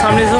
সামনে এসো।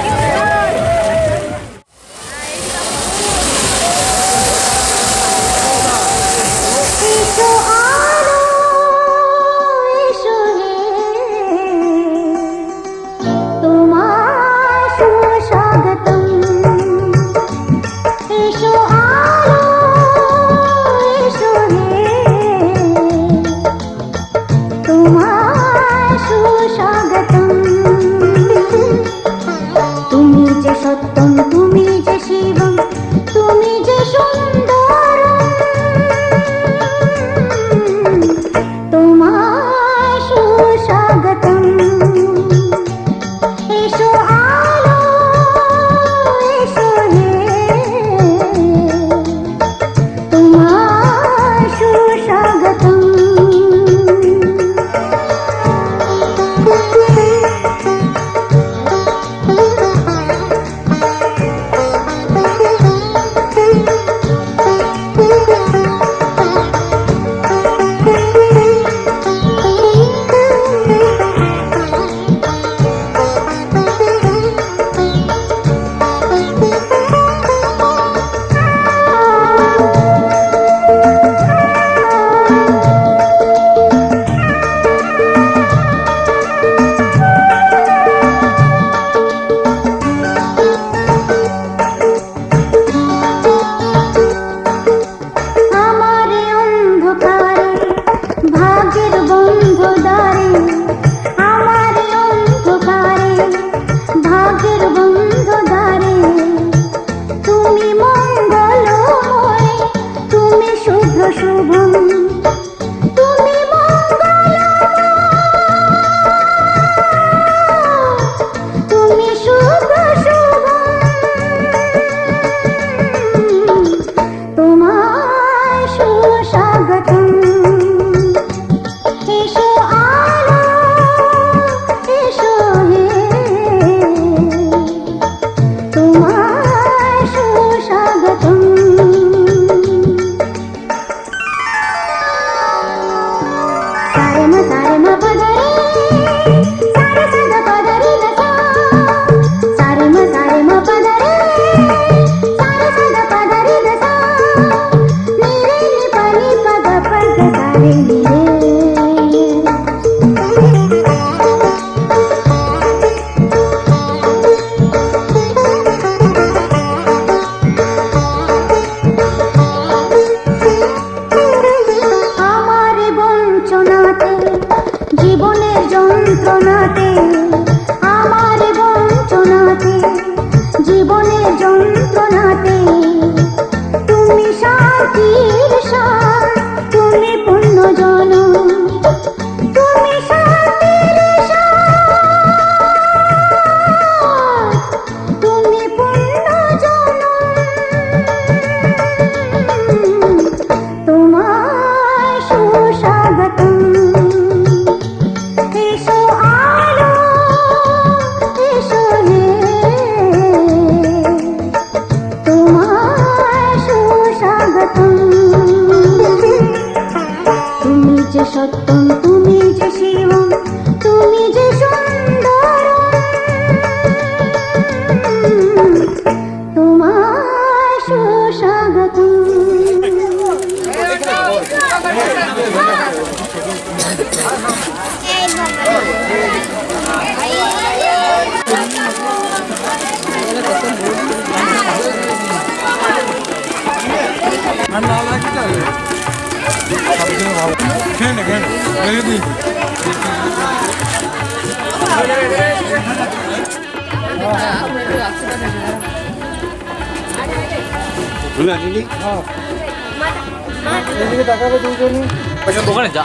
দোকানে যা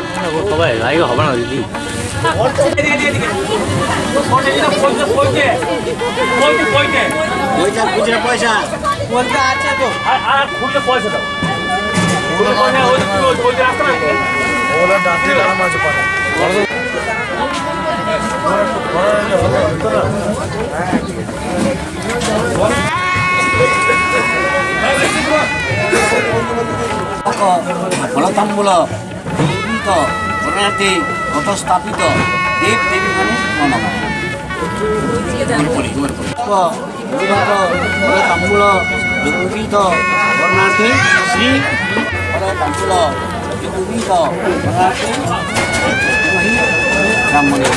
সবাই লাইকে হবে না দিদি পয়সা আর খুললে পয়সা দাও ফলতাম্বুল নির্মিত শরণার্থী অবস্থাপিত দেব দেবী মানে ফলতাম্বুল নির্মিত শরণার্থী শ্রী ফলতাম্বুল নির্মিত শরণার্থী রাম মন্দির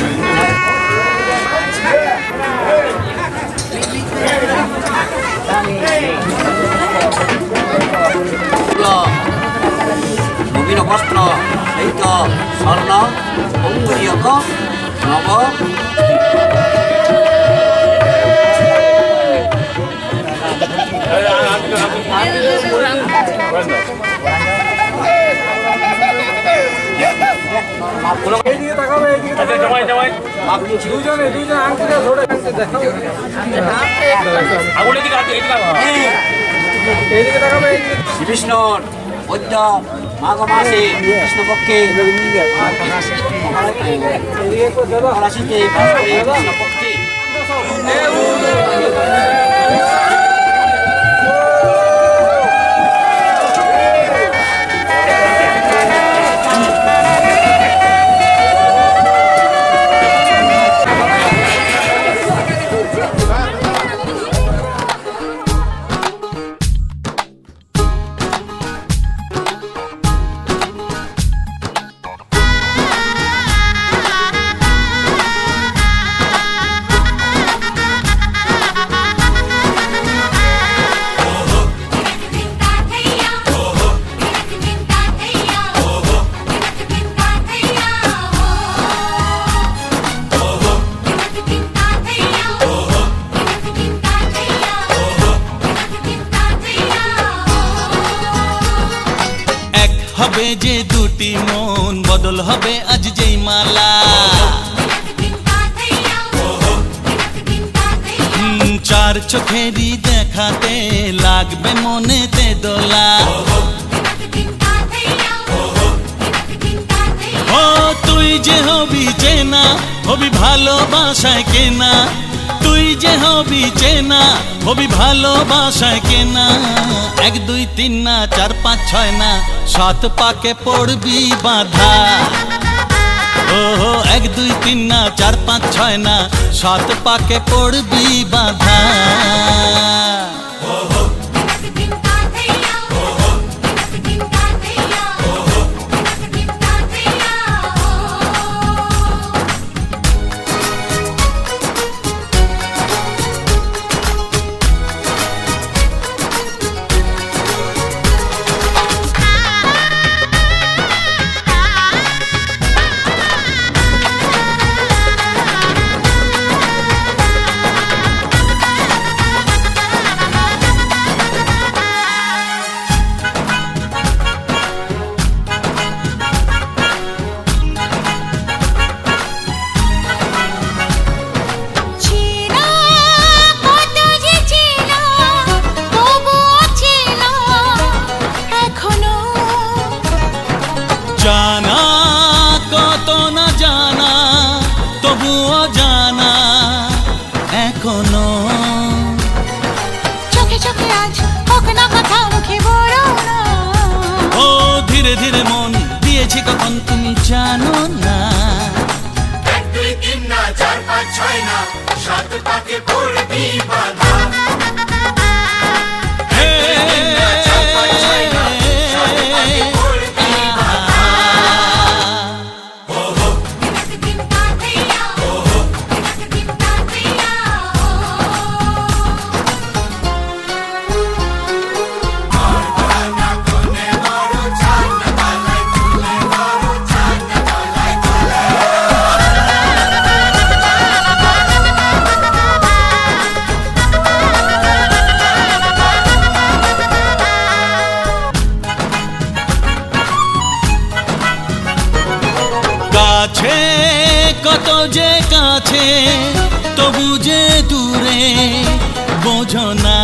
নবীন বস্ত্র সহিত স্বর্ণ অঙ্গুরীয়ক নব শ্রীবিষ্ণুর বৈদ্য মাঘ মাসে কৃষ্ণপক্ষে রাশিতে কৃষ্ণপক্ষে হবে যে দুটি মন বদল হবে আজ যেই মালা চার চোখেরই দেখাতে লাগবে মনেতে দোলা ও তুই যে হবি চেনা হবি ভালোবাসায় কেনা তুই যে হবি চেনা হবি ভালোবাসায় কেনা 1 2 3 না 4 5 6 না 7 পাকে পড়বি বাধা ও 1 2 3 না 4 5 6 না 7 পাকে পড়বি বাধা জানা কত না জানা তবুও জানা এখনো চোখে চোখে আজ হোক না কথা মুখে বলো না ও ধীরে ধীরে মন দিয়েছি কখন তুমি জানো না 1 2 3 না 4 5 6 না 7 পাকে পড়বি বাধা কাছে কত যে কাছে তবু যে দূরে বোঝো না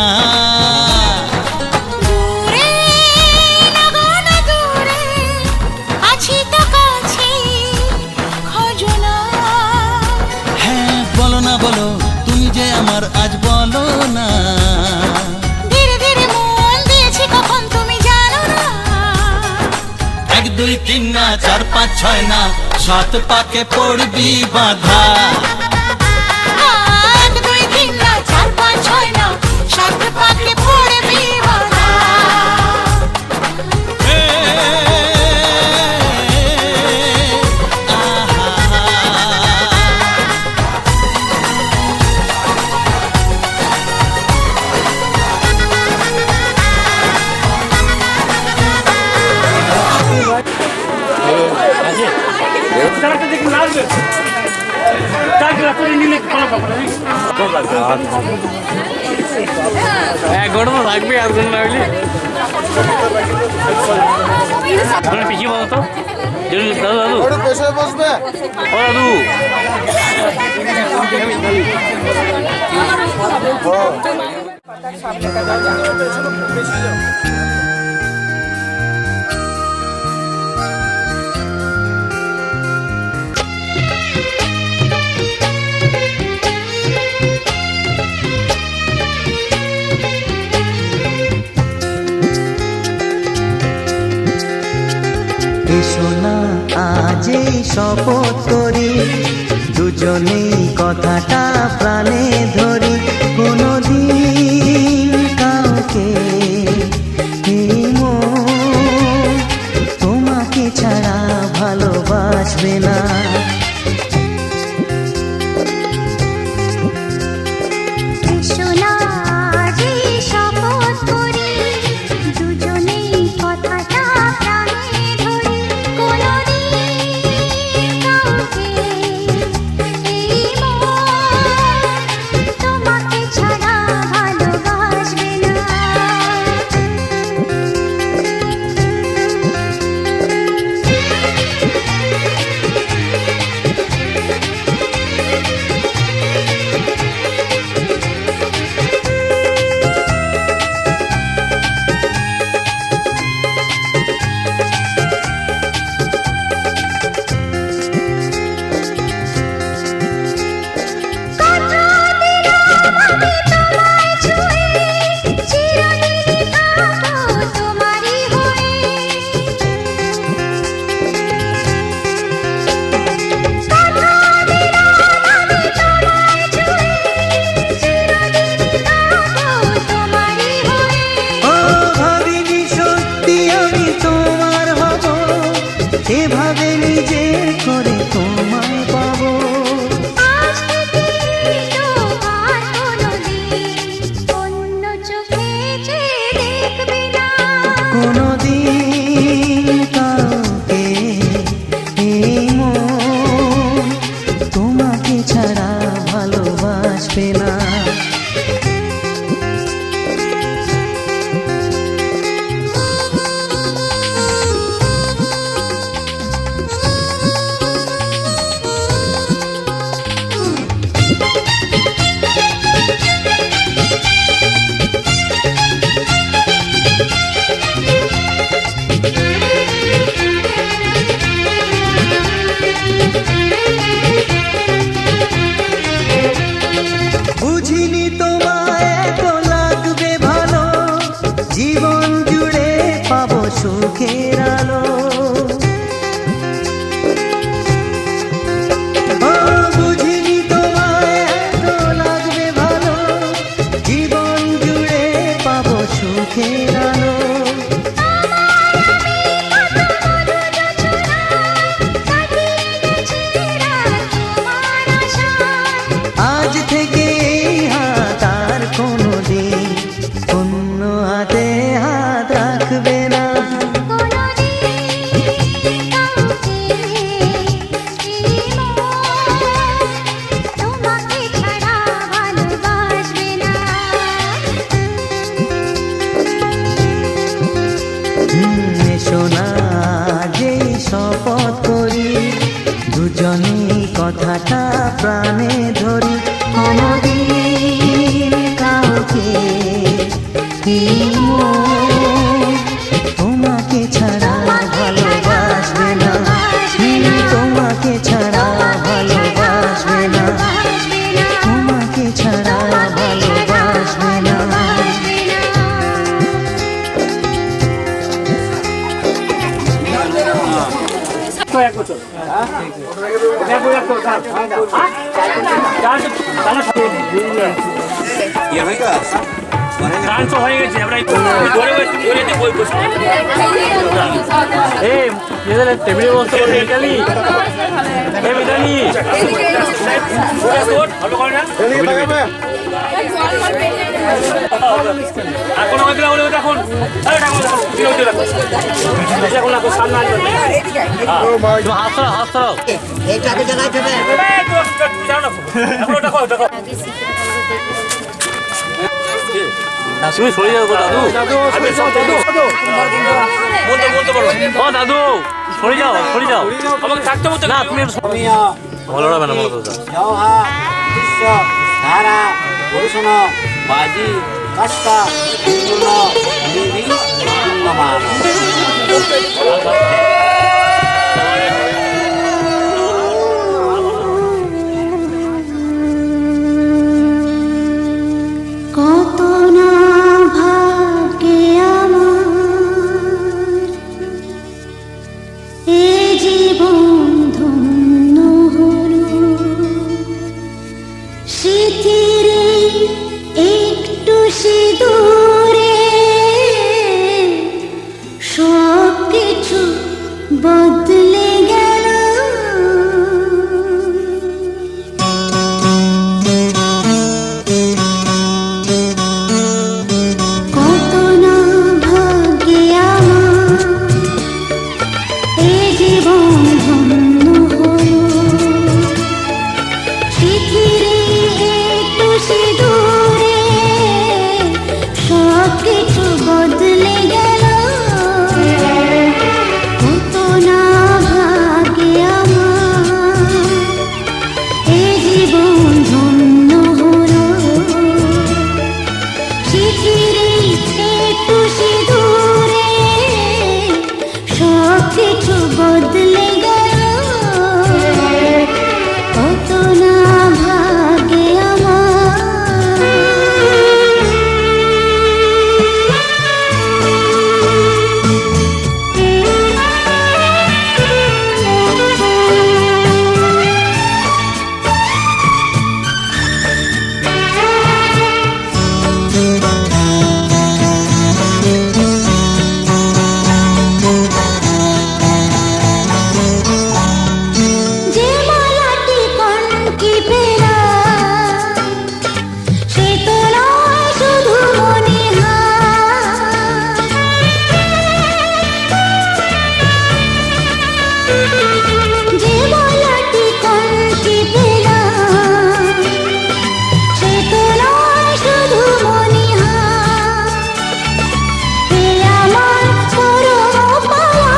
দূরে লাগো না দূরে আছি তো তোমার আজ বলো না। ধীরে ধীরে মন দিয়েছি কখন তুমি জানো না। 1 2 3 না 4 5 6 না 7 পাকে পড়বি বাধা। 1 2 3 না 4 5 6 না 7 পাকে পড়বি বাধা। এক ঘন্টা তো থাকবে, আর ঘন্টা না হইলে পিছিয়ে বলো তো দাদু দাদু ও দাদু এসো না আজ এই শপথ করি, দুজনেই কথাটা প্রাণে ধরি। কোনোদিন কাউকে এই মন তোমাকে ছাড়া ভালোবাসবে না। এসো না আজ এই শপথ করি, দুজনেই কথাটা প্রাণে ধরি। কোনোদিন কাউকে এই মন তোমাকে ছাড়া ভালোবাসবে না। ও ভাবিনি সত্যি আমি তোমার হব, এভাবে নিজের করে তোমায় পাবো। আজ থেকে তোমার কোনোদিন অন্য চোখে চেয়ে দেখবে না। কোনোদিন কাউকে এই মন তোমাকে ছাড়া ভালোবাসবে না। বুঝিনি তোমায় এত লাগবে ভালো, জীবন জুড়ে পাবো সুখের আলো। ও বুঝিনি তোমায় এত লাগবে ভালো, জীবন জুড়ে পাবো সুখের আলো। আজ থেকে এই হাত আর কোনোদিন অন্য হাতে হাত রাখবে না। তোমাকে ছাড়া ভালোবাসবে না। এসো না যেই শপথ করি, দুজনেই কথাটা প্রাণে ধরি। কোনোদিন কাউকে এই মন তোমাকে ছাড়া ভালোবাসবে না। তোমাকে ছাড়া ভালোবাসবে না। তোমাকে ছাড়া ইয়ে হয়ে গেছে গান তো হয়ে গেছে আমরা ধরে বই বসে এই এদের টেবিলে বসতে বলে মিতালি এই মিতালি ভালো করে না এখন আমাকে বলে দেখুন আরে দেখুন দেখুন না তো সামনে আসবে তো হাত ছাড়াও এই চাকে জায়গায় যাবে তুমি সরে যাও দাদু বলতে পারো ও দাদু সরে যাও আমাকে থাকতে বলতে না তুমি ভালো হবে না মতো জওহা দৃশ্য ধারা পুরুষণ বাজি কাস্তা পূর্ণ নিবি কুঙ্গমান কত না ভাগ্যে আমার এ জীবন ধন্য হলো স্মৃতির একটু সিঁদুরে সব কিছু বদলে গেল কত না ভাগ্যে আমার এ জীবন ধন্য হলো পৃথিবীর একটু সিঁদুরে সব কিছু বদলে গেল কত না ভাগ্যে আমার এ জীবন ধন্য হলো পৃথিবীর একটু সিঁদুরে সব কিছু বদলে গেল কত না ভাগ্যে যে মালাটি কনকি ফেরা সে তো নয় শুধু মনে যে মালাটি কনকি ফেরা সে তো নয় শুধু মনে এ আমার পরম পাওয়া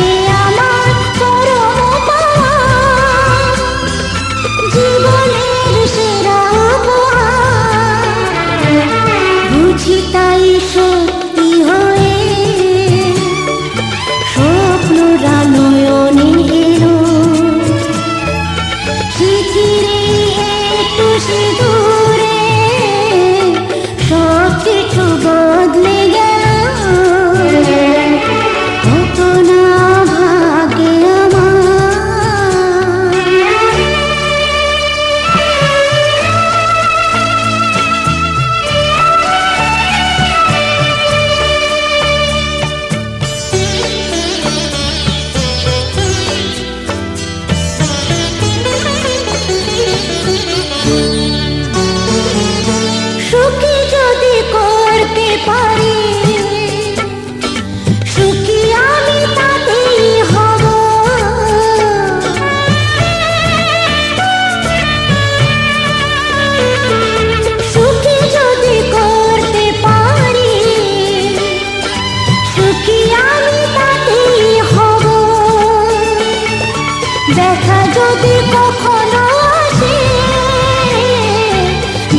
এ আমার পরম পাওয়া জীবনের সেরা উপহার বুঝি তাই সত্যি হয়ে স্বপ্নরা নয়নে এলো পৃথিবীর একটু সিঁদুরে সব কিছু বদলে গেল কত না ভাগ্যে আমার সুখী যদি করতে পারি সুখী আমি তাতেই হব সুখী যদি করতে পারি সুখী আমি তাতেই হব দেখা যদি কখনো আসে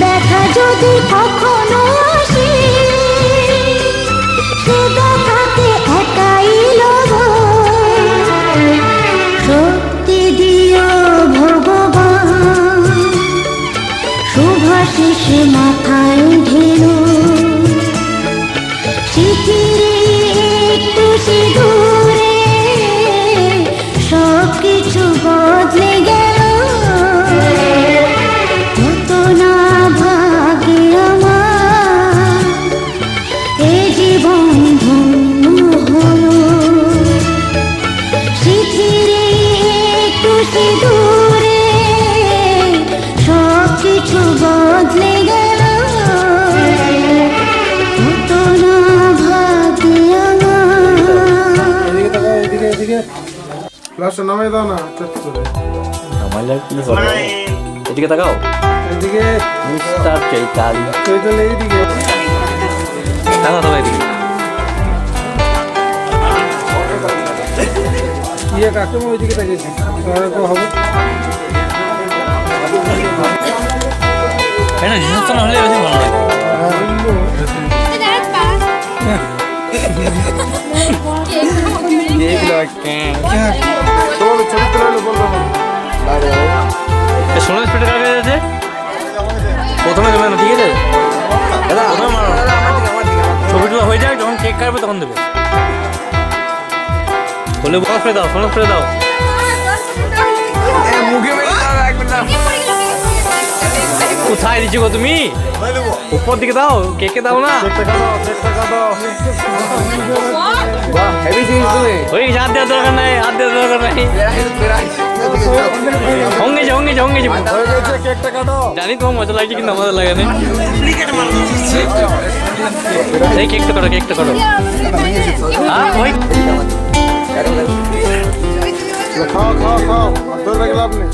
দেখা যদি কখনো আসে সে দেখাতে একাই লব শক্তি দিও ভগবান শুভাশিস মাথায় ঢেলো পৃথিবীর একটু সিঁদুরে সব কিছু কিছু বদলে গেল, কত না ভাগে আমার এ জীবন ধন্য হলো। স্মৃতির একটু দূরে সব কিছু বদলে গেল, কত না ভাগে আমার। গ্লাসটা নামাই দাও না চট করে। নামাইলে কি হবে? এদিকে তাকাও। এদিকে মিস্টার চৈতালি। চৈতালি এইদিকে। তাকাও তাকাও এদিকে। ইয়ে কাকুমা ওইদিকে তাকিয়েছি। তাহলে তো হবে। কেন জিনিস তো না হলে বেশি ভালো লাগে। তোমার ছবি তোলা হলো বলবো না। সোনার স্পিডে কাকে আছে? প্রথমে দেবে না, ঠিক আছে? প্রথমে মারো। ছবিটা হয়ে যায়, যখন কেক কাটবে তখন দেবে। বলে সোনার স্প্রে দাও, সোনার স্প্রে দাও। কোথায় দিচ্ছি গো তুমি? উপর দিকে দাও, কেকে দাও না। ওই হাত দেওয়ার দরকার নাই, হাত দেওয়ার দরকার নাই। হঙ্গেছে হঙ্গেছে হঙ্গেছে। জানি তোমার মজা লাগছে কিন্তু আমাদের লাগে না। এই কেকটা করো, কেকটা করো। হ্যাঁ ওই খাও খাও খাও, ধরে রাখলে আপনি।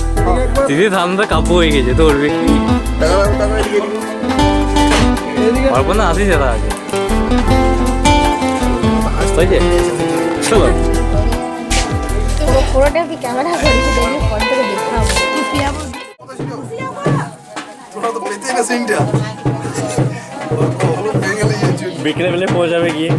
দিদি ধানটা কাবু হয়ে গেছে, ধরবে কি? অল্প না আসিস দাদা আগে হয়েছে। চলো পুরোটা কি ক্যামেরা করেছি, দেখি ফোন থেকে দেখাবো। বিকেলে বেলে পৌঁছাবে গিয়ে।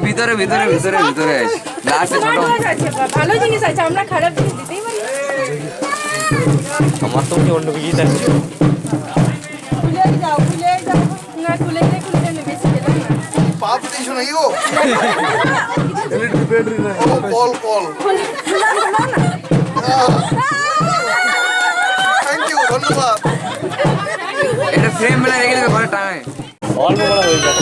ভিতরে ভিতরে ভিতরে ভিতরে আছে লাস্টে ছোট ভালো জিনিস আছে, আমরা খারাপ জিনিস দিতেই পারি। আমার তো কি অন্য কিছু থাকে। খুলে যাও না, খুলে বেশি পেলাম না। পাপ দিছ না ইও ব্যাটারি না কল কল। থ্যাংক ইউ, ধন্যবাদ। এটা ফ্রেম বলে রেখে দেবে ঘরে টাঙায়। অল্প করা হয়ে যাবে।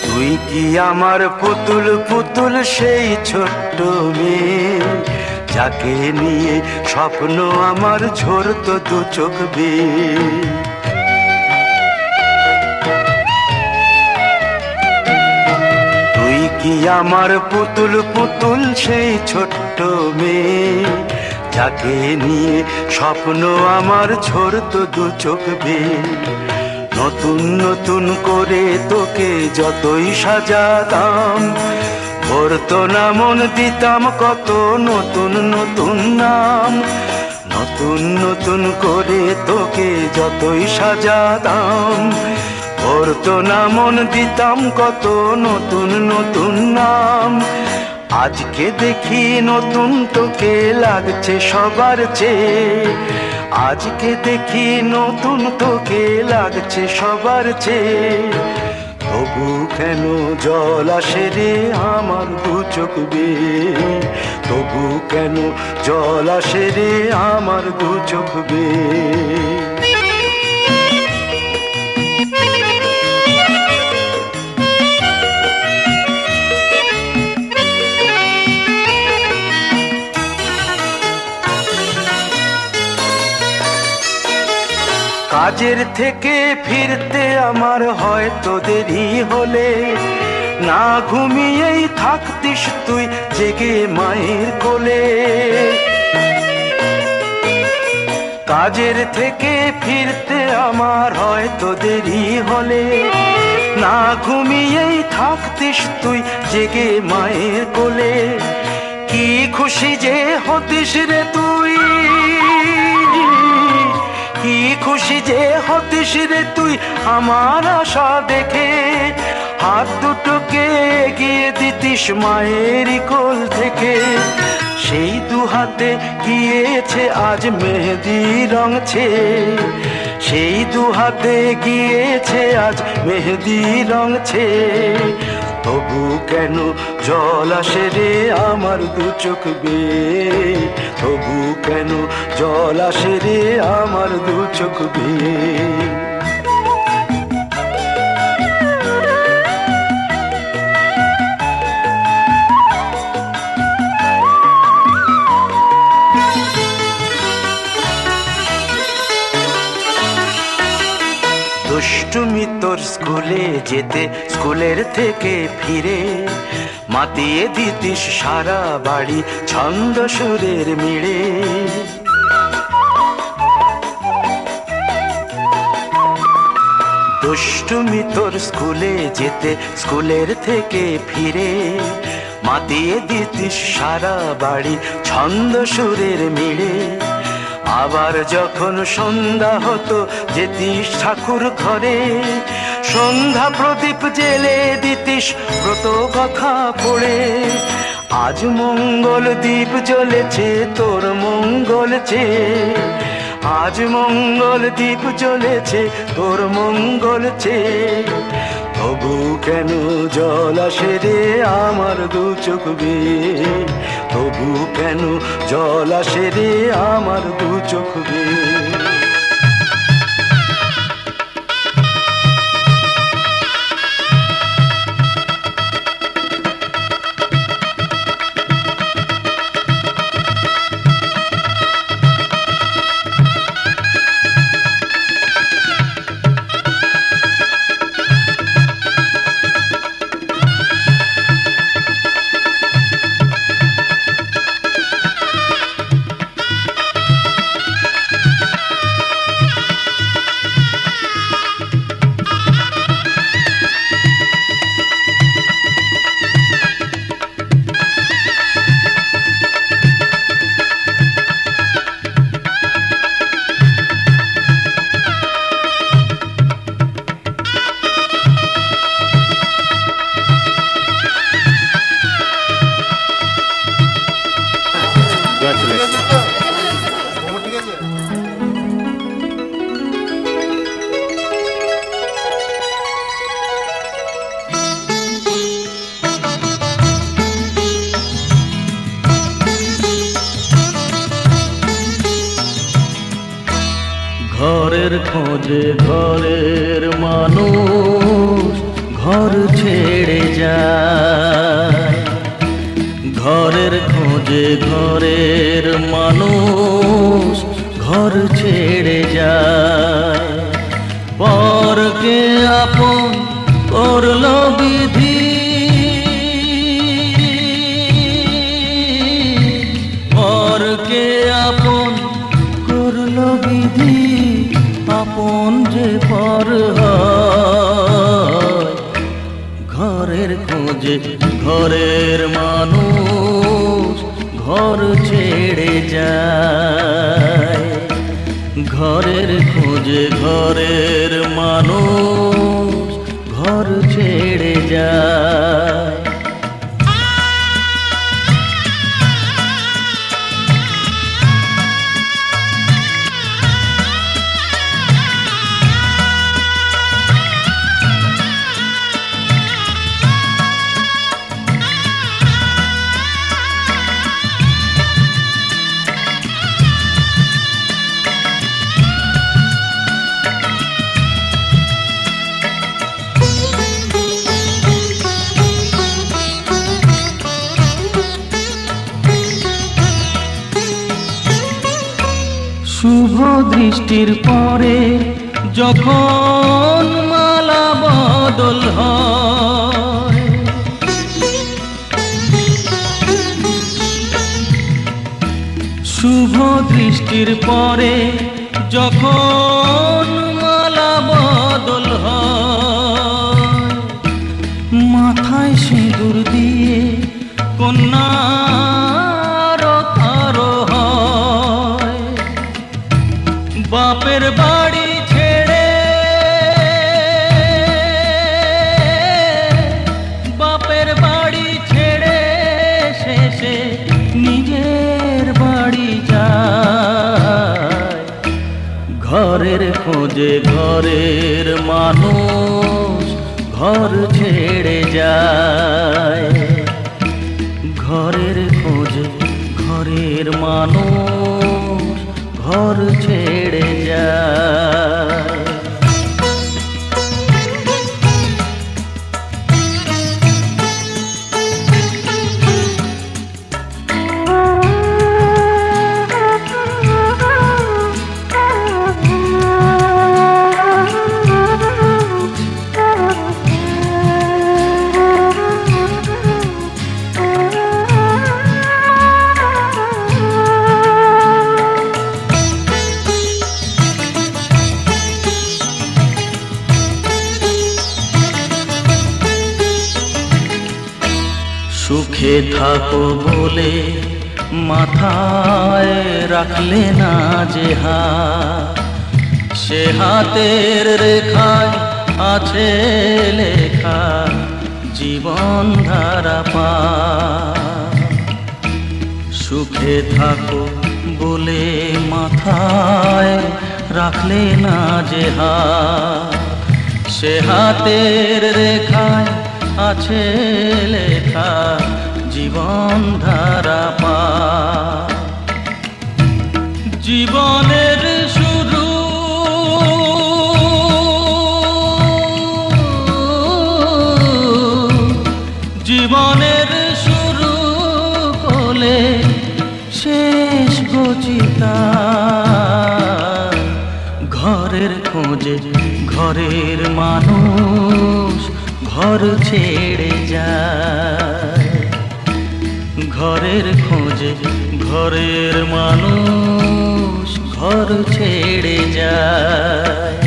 তুই কি আমার পুতুল পুতুল সেই ছোট্ট মেয়ে, যাকে নিয়ে স্বপ্ন আমার ঝরতো দু চোখ বেয়ে। তুই কি আমার পুতুল পুতুল সেই ছোট্ট মেয়ে, যাকে নিয়ে স্বপ্ন আমার ঝরতো দু চোখ বেয়ে। নতুন নতুন করে তোকে যতই সাজাতাম, ভরতো না মন দিতাম কত নতুন নতুন নাম। নতুন নতুন করে তোকে যতই সাজাতাম, ভরতো না মন দিতাম কত নতুন নতুন নাম। আজকে দেখি নতুন তোকে লাগছে সবার চেয়ে, আজকে দেখি নতুন তোকে লাগছে সবার চেয়ে। তবু কেন জল আসে রে আমার দু চোখ বেয়ে, তবু কেন জল আসে রে আমার দু চোখ বেয়ে। কাজের থেকে ফিরতে আমার হয়তো দেরি হলে, না ঘুমিয়েই থাকতিস তুই জেগে মায়ের কোলে। কাজের থেকে ফিরতে আমার হয়তো দেরি হলে, না ঘুমিয়েই থাকতিস তুই জেগে মায়ের কোলে। কি খুশি যে হতিস রে তুই, কি খুশি যে হতিস রে তুই আমার আশা দেখে। হাত দুটোকে এগিয়ে দিতিস মায়েরই কোল থেকে। সেই দু হাতে গিয়েছে আজ মেহেদি রঙছে, সেই দু হাতে গিয়েছে আজ মেহেদি রঙছে। তবু কেন জল আসে রে আমার দু চোখ বেয়ে, তবু কেন জল আসে রে আমার দু চোখ বেয়ে। দুষ্টুমি তোর স্কুলে যেতে, স্কুলের থেকে ফিরে মাতিয়ে দিতিস সারা বাড়ি ছন্দ সুরের মিড়ে। দুষ্টুমি তোর স্কুলে যেতে, স্কুলের থেকে ফিরে মাতিয়ে দিতিস সারা বাড়ি ছন্দ সুরের মিড়ে। আবার যখন সন্ধ্যা হতো যেতিস ঠাকুর ঘরে, সন্ধ্যা প্রদীপ জেলে দিতিস ব্রত কথা পড়ে। আজ মঙ্গল দ্বীপ জ্বলেছে তোর মঙ্গল চেয়ে, আজ মঙ্গল দ্বীপ জ্বলেছে তোর মঙ্গল চেয়ে। তবু কেন জল আসে রে আমার দু চোখ বেয়ে, তবু কেন জল আসে রে আমার দু চোখ বেয়ে। ঘরের খোঁজে ঘরের মানুষ ঘর ছেড়ে যায়, ঘরের খোঁজে ঘরের মানুষ ঘর ছেড়ে যায়। পরকে আপন করলো বিধি, পরকে আপন করলো বিধি, আপন যে পর হয়। ঘরের খোঁজে ঘরের মানুষ ঘর ছেড়ে যায়, ঘরের খোঁজে ঘরের মানুষ ঘর ছেড়ে যায়। শুভ দৃষ্টির পরে যখন মালা বদল হয়, শুভ দৃষ্টির পরে যখন মালা বদল হয়, মাথায় সিঁদুর দিয়ে কন্যার কারো হয়, বাপের বাড়ি ছেড়ে শেষে নিজের বাড়ি যায়, ঘরের খোঁজে ঘরের মানুষ ঘর ছেড়ে যায়, ঘরের খোঁজে ঘরের মানুষ ঘর ছেড়ে যায়। সুখে থাকো বলে মাথায় রাখলে না যে হাত, সে হাতের রেখায় আছে লেখা জীবন ধারা পা। সুখে থাকো বলে মাথায় রাখলে না যে হাত, সে হাতের রেখায় আছে লেখা জীবন ধারা পা। জীবনের শুরু জীবনের শুরু কোলে শেষ গচিতা, ঘরের খোঁজে ঘরের মানুষ ঘর ছেড়ে যায়, ঘরের খোঁজে ঘরের মানুষ ঘর ছেড়ে যায়।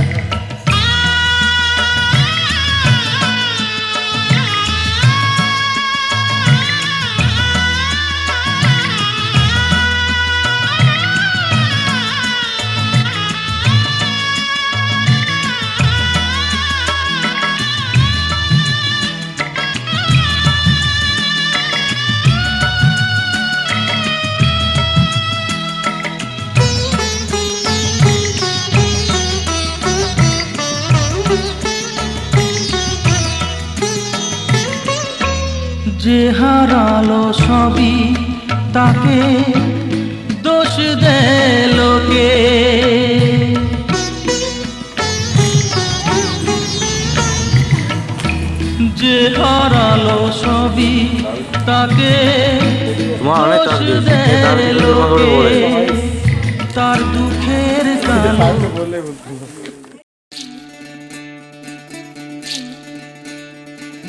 যে হারালো সবই তাকে দোষ দেয় লোকে, যে হারালো সবই তাকে দোষ দেয় লোকে, তার দুঃখের কালো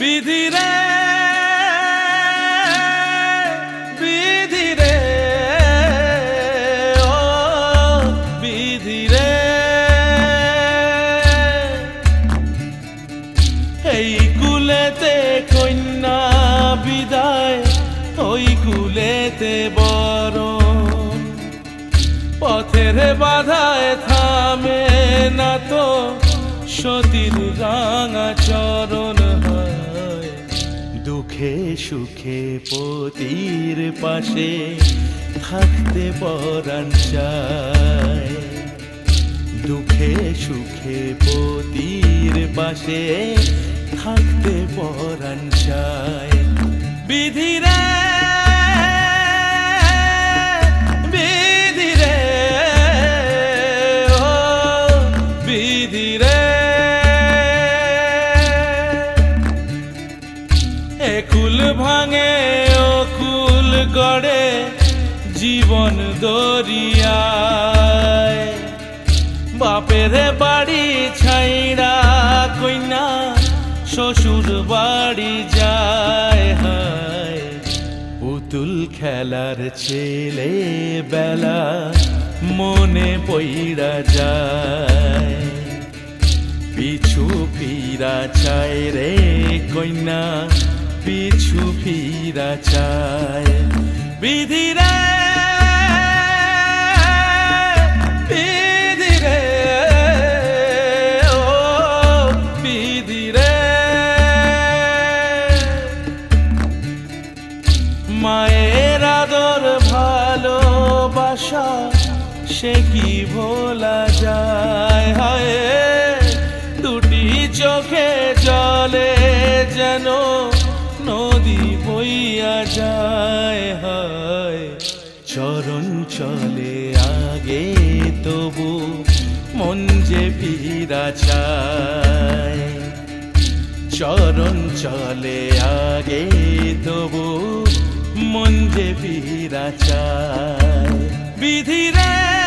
বিধি রে পথের বাধায় থামে না তো সতীর রাঙা চরণ হয়, দুঃখে সুখে পতির পাশে থাকতে পরাণ চায়, দুঃখে সুখে পতির পাশে থাকতে পরাণ চায়। বিধিরে কুল ভাঙে ও কুল গড়ে জীবন দরিয়ায়, বাপের বাড়ি ছাইড়া কইনা শ্বশুর বাড়ি যায়, হায় পুতুল খেলার ছেলে বেলা মনে পইরা যায় পিছু ফিরা চায় রে কইনা পিছু ফিরা চায় বিধি রে বিধি রে ও বিধি রে মায়ের আদর ভালোবাসা সে কি ভোলা যায় হায় দুটি চোখে জলে যেন নদী বইয়া যায় হায় চরণ চলে আগে তবু মন যে ফিরা চায় চরণ চলে আগে তবু মন যে ফিরা চায় বিধি রে